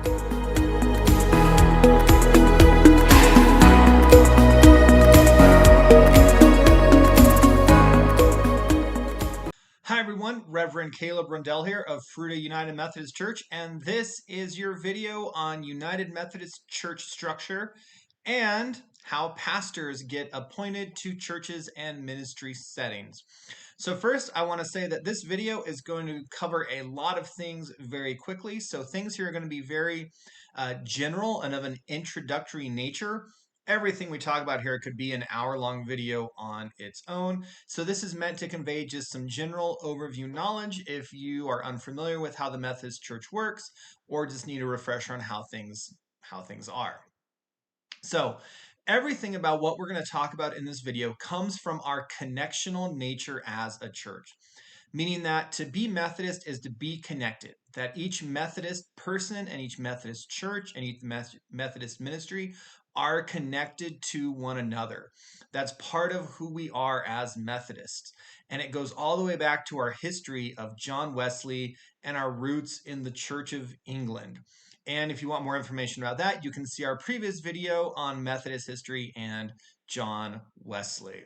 Hi everyone, Reverend Caleb Rundell here of Fruita United Methodist Church, and this is your video on United Methodist Church structure and how pastors get appointed to churches and ministry settings. So first, I want to say that this video is going to cover a lot of things very quickly. So things here are going to be very general and of an introductory nature. Everything we talk about here could be an hour-long video on its own. So this is meant to convey just some general overview knowledge if you are unfamiliar with how the Methodist Church works or just need a refresher on how things are. So everything about what we're going to talk about in this video comes from our connectional nature as a church, meaning that to be Methodist is to be connected, that each Methodist person and each Methodist church and each Methodist ministry are connected to one another. That's part of who we are as Methodists. And it goes all the way back to our history of John Wesley and our roots in the Church of England. And if you want more information about that, you can see our previous video on Methodist history and John Wesley.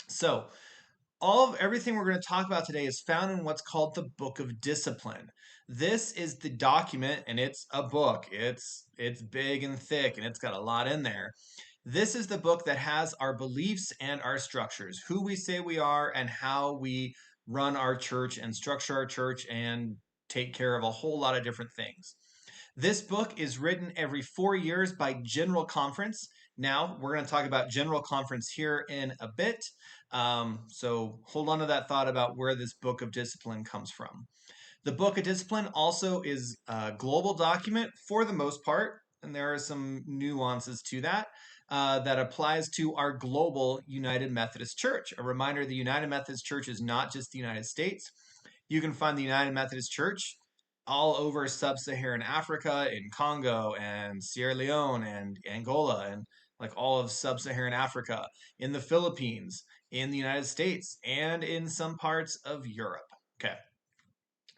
So, everything we're going to talk about today is found in what's called the Book of Discipline. This is the document, and it's a book. It's big and thick, and it's got a lot in there. This is the book that has our beliefs and our structures, who we say we are and how we run our church and structure our church and take care of a whole lot of different things. This book is written every 4 years by General Conference. Now, we're going to talk about General Conference here in a bit. So hold on to that thought about where this Book of Discipline comes from. The Book of Discipline also is a global document for the most part, and there are some nuances to that that applies to our global United Methodist Church. A reminder, the United Methodist Church is not just the United States. You can find the United Methodist Church all over sub-Saharan Africa, in Congo and Sierra Leone and Angola and like all of sub-Saharan Africa, in the Philippines, in the United States, and in some parts of Europe. Okay.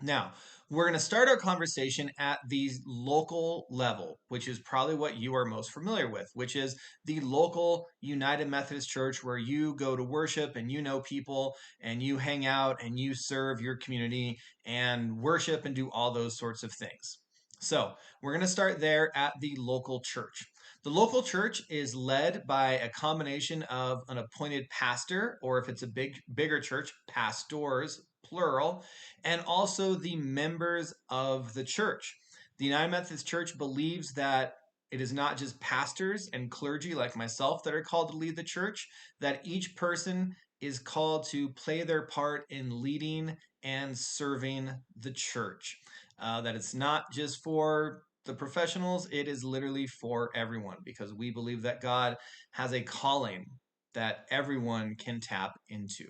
Now, we're going to start our conversation at the local level, which is probably what you are most familiar with, which is the local United Methodist Church where you go to worship and you know people and you hang out and you serve your community and worship and do all those sorts of things. So we're going to start there at the local church. The local church is led by a combination of an appointed pastor, or if it's a bigger church, pastors, plural, and also the members of the church. The United Methodist Church believes that it is not just pastors and clergy like myself that are called to lead the church, that each person is called to play their part in leading and serving the church. That it's not just for the professionals, it is literally for everyone because we believe that God has a calling that everyone can tap into.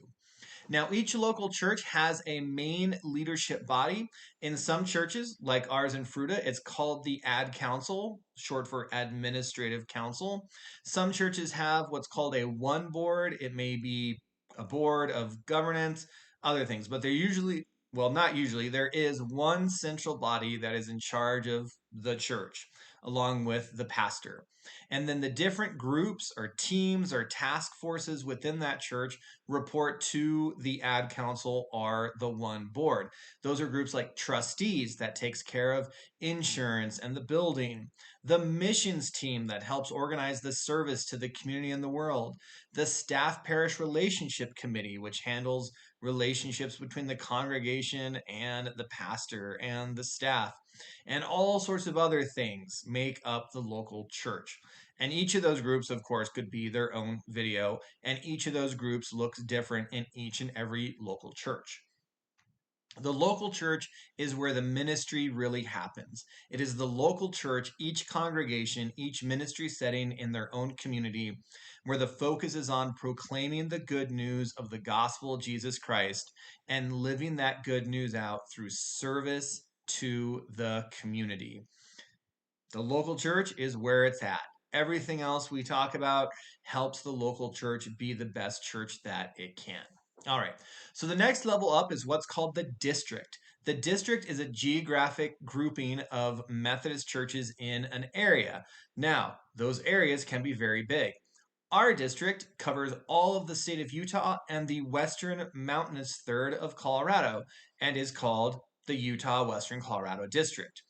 Now, each local church has a main leadership body. In some churches, like ours in Fruita, it's called the Ad Council, short for Administrative Council. Some churches have what's called a one board. It may be a board of governance, other things, but they're usually, well, not usually, there is one central body that is in charge of the church, along with the pastor. And then the different groups or teams or task forces within that church report to the ad council or the one board. Those are groups like trustees that takes care of insurance and the building, the missions team that helps organize the service to the community and the world, the staff parish relationship committee, which handles relationships between the congregation and the pastor and the staff, and all sorts of other things make up the local church. And each of those groups, of course, could be their own video, and each of those groups looks different in each and every local church. The local church is where the ministry really happens. It is the local church, each congregation, each ministry setting in their own community, where the focus is on proclaiming the good news of the gospel of Jesus Christ and living that good news out through service to the community. The local church is where it's at. Everything else we talk about helps the local church be the best church that it can. All right, so the next level up is what's called the district. The district is a geographic grouping of Methodist churches in an area. Now, those areas can be very big. Our district covers all of the state of Utah and the western mountainous third of Colorado and is called the Utah Western Colorado District.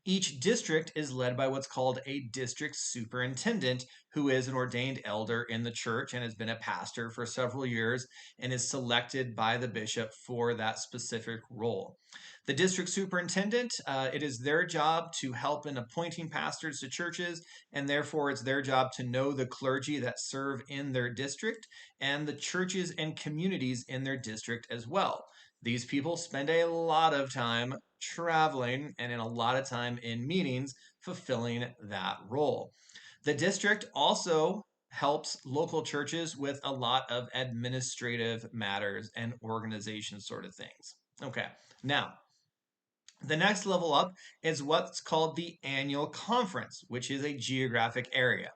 Each district is led by what's called a district superintendent, who is an ordained elder in the church and has been a pastor for several years and is selected by the bishop for that specific role. The district superintendent, it is their job to help in appointing pastors to churches, and therefore it's their job to know the clergy that serve in their district and the churches and communities in their district as well. These people spend a lot of time traveling and in a lot of time in meetings fulfilling that role. The district also helps local churches with a lot of administrative matters and organization sort of things. Okay, now the next level up is what's called the annual conference, which is a geographic area.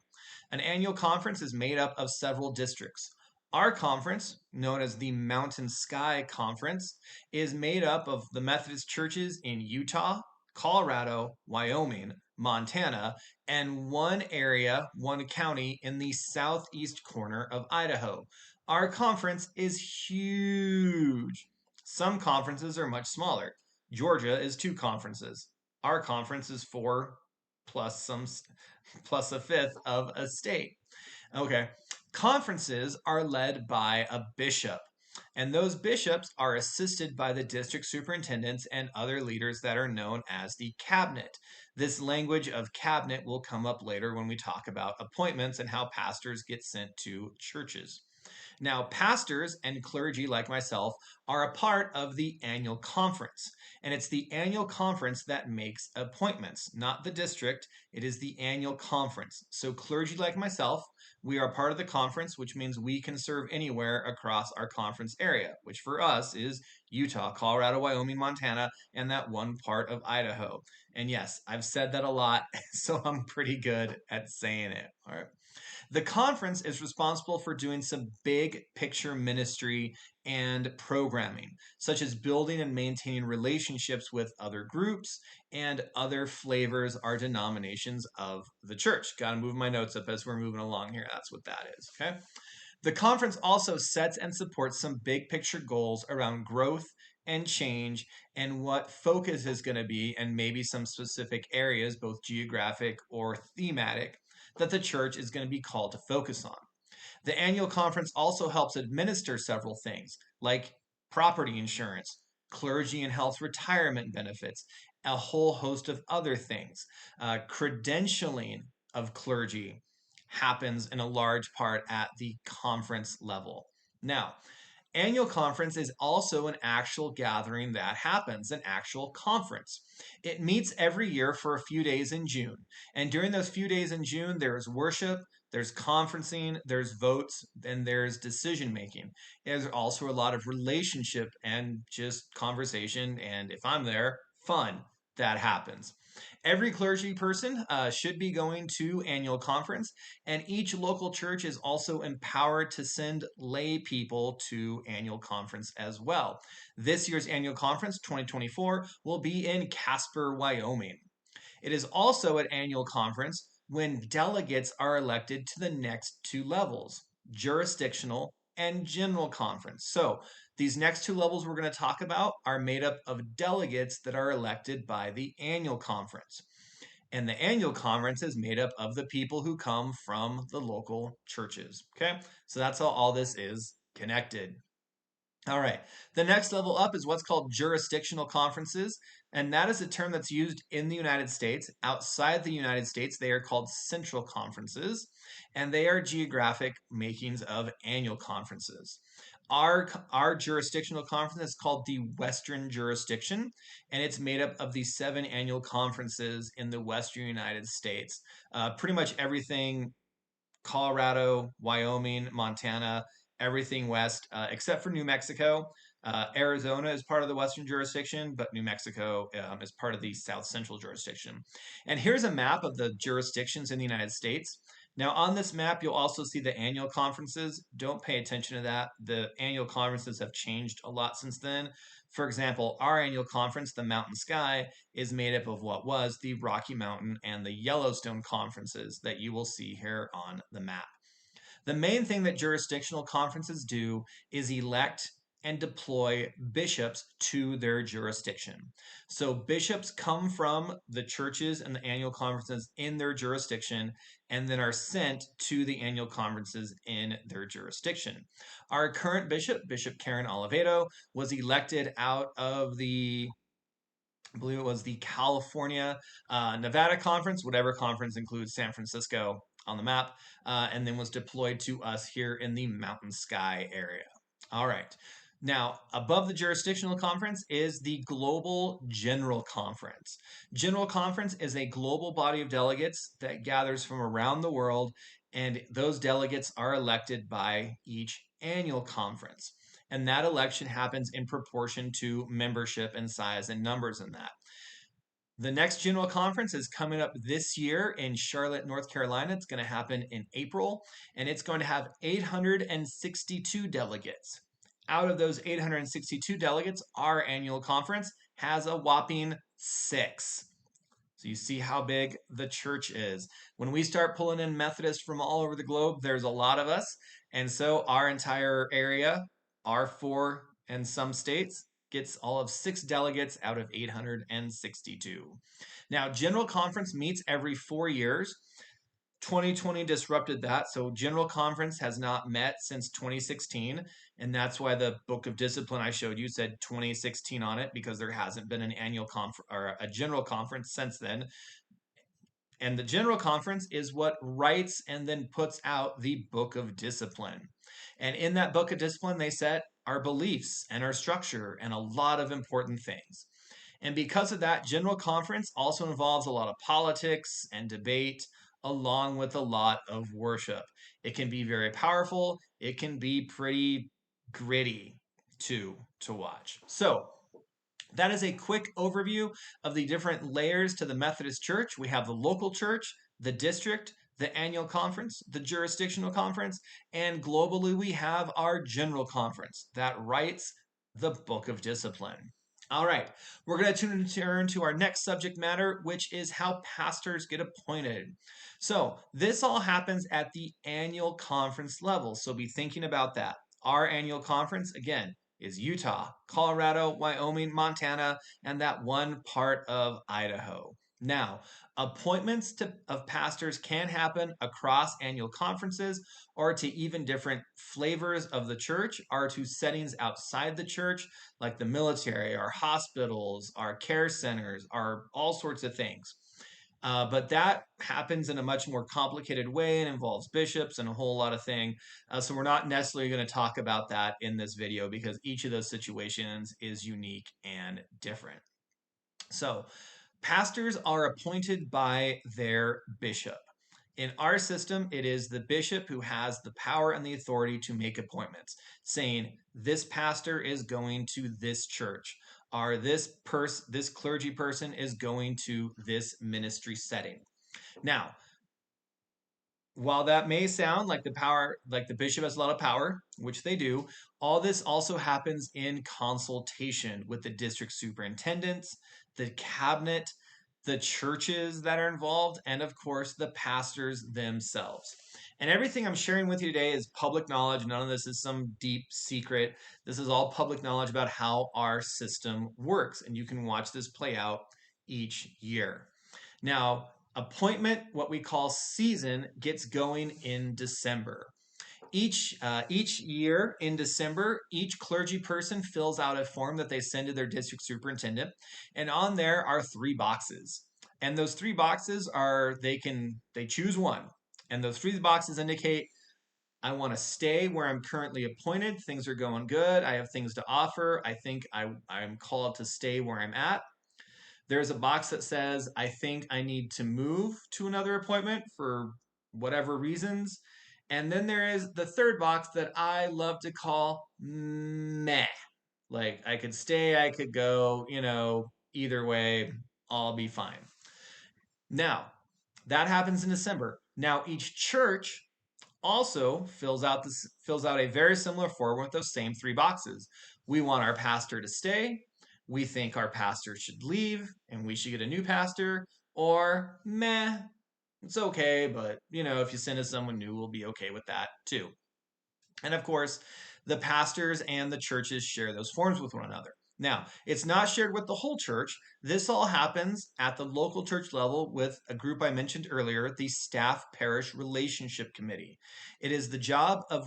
An annual conference is made up of several districts. Our conference, known as the Mountain Sky Conference, is made up of the Methodist churches in Utah, Colorado, Wyoming, Montana, and one area, one county in the southeast corner of Idaho. Our conference is huge. Some conferences are much smaller. Georgia is 2 conferences. Our conference is 4 plus plus a fifth of a state. Okay. Conferences are led by a bishop, and those bishops are assisted by the district superintendents and other leaders that are known as the cabinet. This language of cabinet will come up later when we talk about appointments and how pastors get sent to churches. Now, pastors and clergy like myself are a part of the annual conference, and it's the annual conference that makes appointments, not the district. It is the annual conference. So, clergy like myself, we are part of the conference, which means we can serve anywhere across our conference area, which for us is Utah, Colorado, Wyoming, Montana, and that one part of Idaho. And yes, I've said that a lot, so I'm pretty good at saying it. All right. The conference is responsible for doing some big picture ministry and programming, such as building and maintaining relationships with other groups and other flavors or denominations of the church. Got to move my notes up as we're moving along here. That's what that is, okay? The conference also sets and supports some big picture goals around growth and change and what focus is going to be, and maybe some specific areas, both geographic or thematic, that the church is going to be called to focus on. The annual conference also helps administer several things like property insurance, clergy and health retirement benefits, a whole host of other things. Credentialing of clergy happens in a large part at the conference level. Now, annual conference is also an actual gathering that happens, an actual conference. It meets every year for a few days in June. And during those few days in June, there's worship, there's conferencing, there's votes, and there's decision making. There's also a lot of relationship and just conversation. And if I'm there, fun that happens. Every clergy person should be going to annual conference, and each local church is also empowered to send lay people to annual conference as well. This year's annual conference, 2024, will be in Casper, Wyoming. It is also at annual conference when delegates are elected to the next 2 levels, jurisdictional and general conference. So these next 2 levels we're going to talk about are made up of delegates that are elected by the annual conference. And the annual conference is made up of the people who come from the local churches. Okay, so that's how all this is connected. All right, the next level up is what's called jurisdictional conferences, and that is a term that's used in the United States. Outside the United States, they are called central conferences, and they are geographic makings of annual conferences. Our jurisdictional conference is called the Western Jurisdiction, and it's made up of the 7 annual conferences in the Western United States. Pretty much everything Colorado, Wyoming, Montana, everything west, except for New Mexico. Arizona is part of the Western jurisdiction, but New Mexico is part of the South Central jurisdiction. And here's a map of the jurisdictions in the United States. Now, on this map, you'll also see the annual conferences. Don't pay attention to that. The annual conferences have changed a lot since then. For example, our annual conference, the Mountain Sky, is made up of what was the Rocky Mountain and the Yellowstone conferences that you will see here on the map. The main thing that jurisdictional conferences do is elect and deploy bishops to their jurisdiction. So bishops come from the churches and the annual conferences in their jurisdiction and then are sent to the annual conferences in their jurisdiction. Our current bishop, Bishop Karen Oliveto, was elected out of I believe it was the California Nevada conference, whatever conference includes San Francisco on the map, and then was deployed to us here in the Mountain Sky area. All right. Now, above the jurisdictional conference is the Global General Conference. General Conference is a global body of delegates that gathers from around the world, and those delegates are elected by each annual conference. And that election happens in proportion to membership and size and numbers in that. The next general conference is coming up this year in Charlotte, North Carolina. It's going to happen in April, and it's going to have 862 delegates. Out of those 862 delegates, our annual conference has a whopping 6. So you see how big the church is. When we start pulling in Methodists from all over the globe, there's a lot of us. And so our entire area, R4 and some states, gets all of 6 delegates out of 862. Now, General Conference meets every 4 years. 2020 disrupted that, so General Conference has not met since 2016, and that's why the Book of Discipline I showed you said 2016 on it, because there hasn't been an annual conference or a General Conference since then. And the General Conference is what writes and then puts out the Book of Discipline. And in that Book of Discipline, they set our beliefs and our structure and a lot of important things. And because of that, General Conference also involves a lot of politics and debate, along with a lot of worship. It can be very powerful. It can be pretty gritty to watch. So that is a quick overview of the different layers to the Methodist Church. We have the local church, the district, the annual conference, the jurisdictional conference, and globally we have our general conference that writes the Book of Discipline. All right, we're going to turn to our next subject matter, which is how pastors get appointed. So this all happens at the annual conference level, so be thinking about that. Our annual conference, again, is Utah, Colorado, Wyoming, Montana, and that one part of Idaho. Now, appointments of pastors can happen across annual conferences or to even different flavors of the church or to settings outside the church, like the military, our hospitals, our care centers, our all sorts of things. But that happens in a much more complicated way and involves bishops and a whole lot of things. So we're not necessarily going to talk about that in this video because each of those situations is unique and different. So pastors are appointed by their bishop. In our system, it is the bishop who has the power and the authority to make appointments, saying this pastor is going to this church, or this clergy person is going to this ministry setting. Now, while that may sound like the bishop has a lot of power, which they do, all this also happens in consultation with the district superintendents, the cabinet, the churches that are involved, and of course, the pastors themselves. And everything I'm sharing with you today is public knowledge. None of this is some deep secret. This is all public knowledge about how our system works. And you can watch this play out each year. Now, appointment, what we call season, gets going in December. Each year in December, each clergy person fills out a form that they send to their district superintendent, and on there are 3 boxes. And those 3 boxes are they choose one, and those 3 boxes indicate I want to stay where I'm currently appointed. Things are going good. I have things to offer. I think I'm called to stay where I'm at. There's a box that says, I think I need to move to another appointment for whatever reasons. And then there is the third box that I love to call meh. Like I could stay, I could go, either way, I'll be fine. Now, That happens in December. Now, each church also fills out a very similar form with those same three boxes. We want our pastor to stay. We think our pastor should leave and we should get a new pastor. Or meh, it's okay, but if you send us someone new, we'll be okay with that too. And of course, the pastors and the churches share those forms with one another. Now, it's not shared with the whole church. This all happens at the local church level with a group I mentioned earlier, the Staff Parish Relationship Committee. It is the job of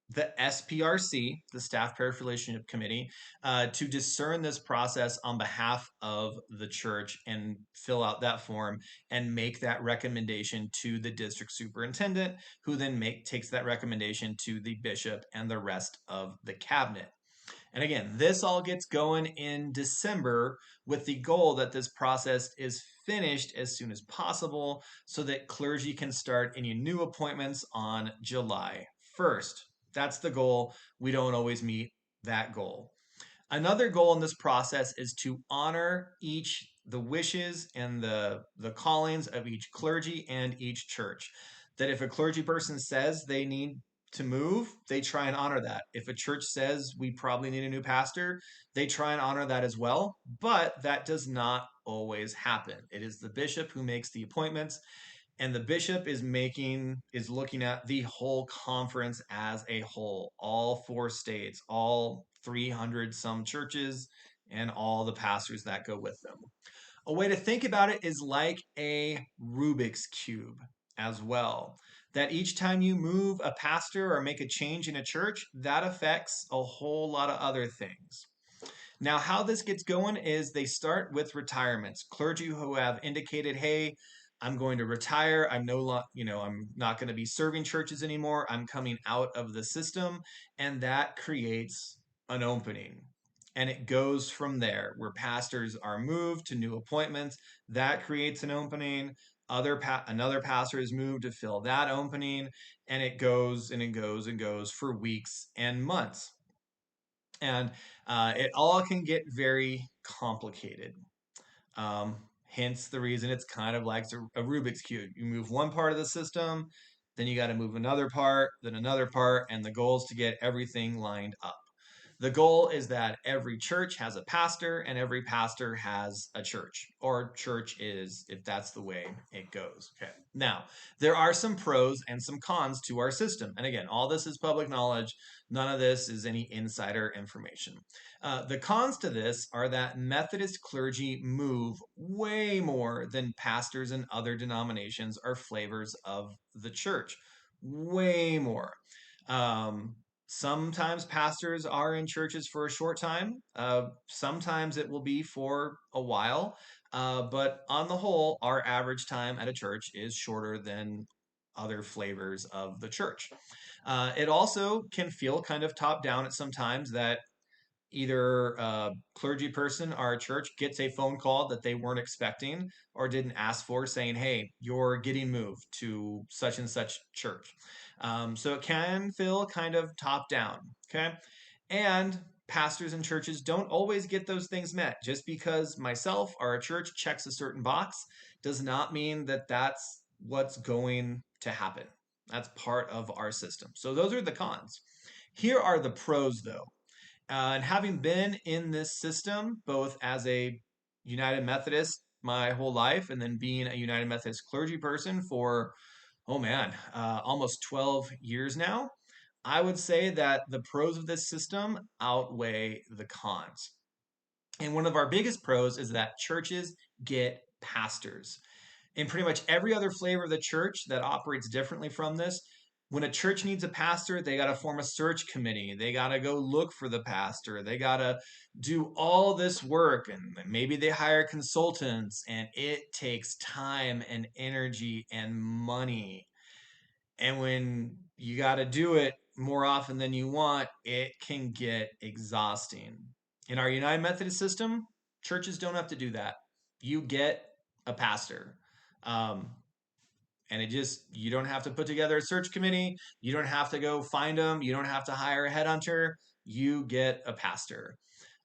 the SPRC, the Staff Parish Relationship Committee, to discern this process on behalf of the church and fill out that form and make that recommendation to the district superintendent, who then takes that recommendation to the bishop and the rest of the cabinet. And again, this all gets going in December with the goal that this process is finished as soon as possible so that clergy can start any new appointments on July 1st. That's the goal. We don't always meet that goal. Another goal in this process is to honor the wishes and the callings of each clergy and each church. That if a clergy person says they need to move, they try and honor that. If a church says we probably need a new pastor, they try and honor that as well. But that does not always happen. It is the bishop who makes the appointments, and the bishop is looking at the whole conference as a whole, all 4 states, all 300 some churches, and all the pastors that go with them. A way to think about it is like a Rubik's cube as well, that each time you move a pastor or make a change in a church, that affects a whole lot of other things. Now, how this gets going is they start with retirements. Clergy who have indicated, hey, I'm going to retire. I'm not going to be serving churches anymore. I'm coming out of the system. And that creates an opening. And it goes from there where pastors are moved to new appointments. That creates an opening. Another pastor is moved to fill that opening. And it goes and it goes and goes for weeks and months. And it all can get very complicated. Hence the reason it's kind of like a Rubik's Cube. You move one part of the system, then you got to move another part, then another part, and the goal is to get everything lined up. The goal is that every church has a pastor and every pastor has a church, or church is, if that's the way it goes. Okay. Now, there are some pros and some cons to our system. And again, all this is public knowledge. None of this is any insider information. The cons to this are that Methodist clergy move way more than pastors and other denominations are flavors of the church. Way more. Um, Sometimes pastors are in churches for a short time. Sometimes it will be for a while. But on the whole, our average time at a church is shorter than other flavors of the church. It also can feel kind of top down at some times that either a clergy person or a church gets a phone call that they weren't expecting or didn't ask for saying, hey, you're getting moved to such and such church. So it can feel kind of top down. Okay. And pastors and churches don't always get those things met. Just because myself or a church checks a certain box does not mean that that's what's going to happen. That's part of our system. So those are the cons. Here are the pros, though. And having been in this system, both as a United Methodist my whole life and then being a United Methodist clergy person for, oh man, almost 12 years now, I would say that the pros of this system outweigh the cons. And one of our biggest pros is that churches get pastors. In pretty much every other flavor of the church that operates differently from this, when a church needs a pastor, they got to form a search committee. They got to go look for the pastor. They got to do all this work, and maybe they hire consultants, and it takes time and energy and money. And when you got to do it more often than you want, it can get exhausting. In our United Methodist system, churches don't have to do that. You get a pastor. Um, and you don't have to put together a search committee. You don't have to go find them. You don't have to hire a headhunter. You get a pastor.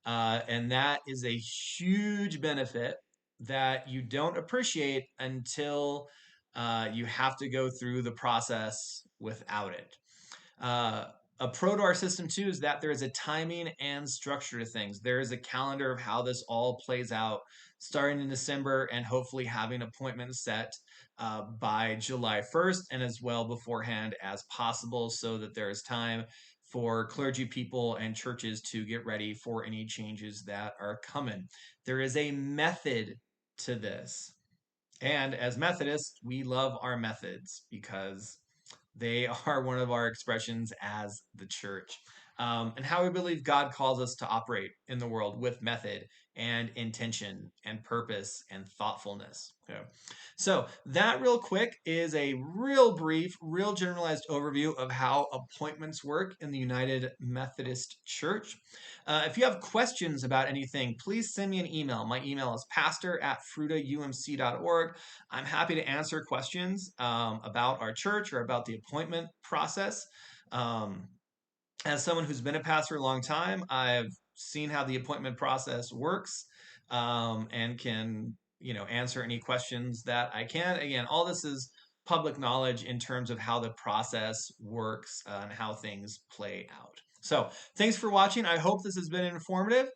And that is a huge benefit that you don't appreciate until You have to go through the process without it. Uh, a pro to our system too is that there is a timing and structure to things. There is a calendar of how this all plays out, starting in December and hopefully having appointments set by July 1st and as well beforehand as possible, so that there is time for clergy people and churches to get ready for any changes that are coming. There is a method to this. And as Methodists, we love our methods because they are one of our expressions as the church, and how we believe God calls us to operate in the world with method and intention and purpose and thoughtfulness. Okay. So, that real quick is a real brief, real generalized overview of how appointments work in the United Methodist Church. If you have questions about anything, please send me an email. My email is pastor@frutaumc.org. I'm happy to answer questions about our church or about the appointment process. Um, as someone who's been a pastor a long time, I've seen how the appointment process works, and can answer any questions that I can. Again, all this is public knowledge in terms of how the process works, and how things play out. So thanks for watching. I hope this has been informative.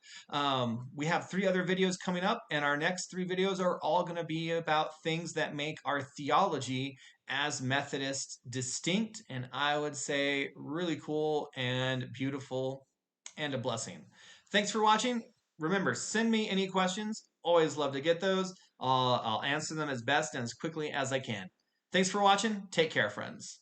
We have 3 other videos coming up, and our next 3 videos are all going to be about things that make our theology as Methodists distinct, and I would say really cool and beautiful and a blessing. Thanks for watching. Remember, send me any questions. Always love to get those. I'll answer them as best and as quickly as I can. Thanks for watching. Take care, friends.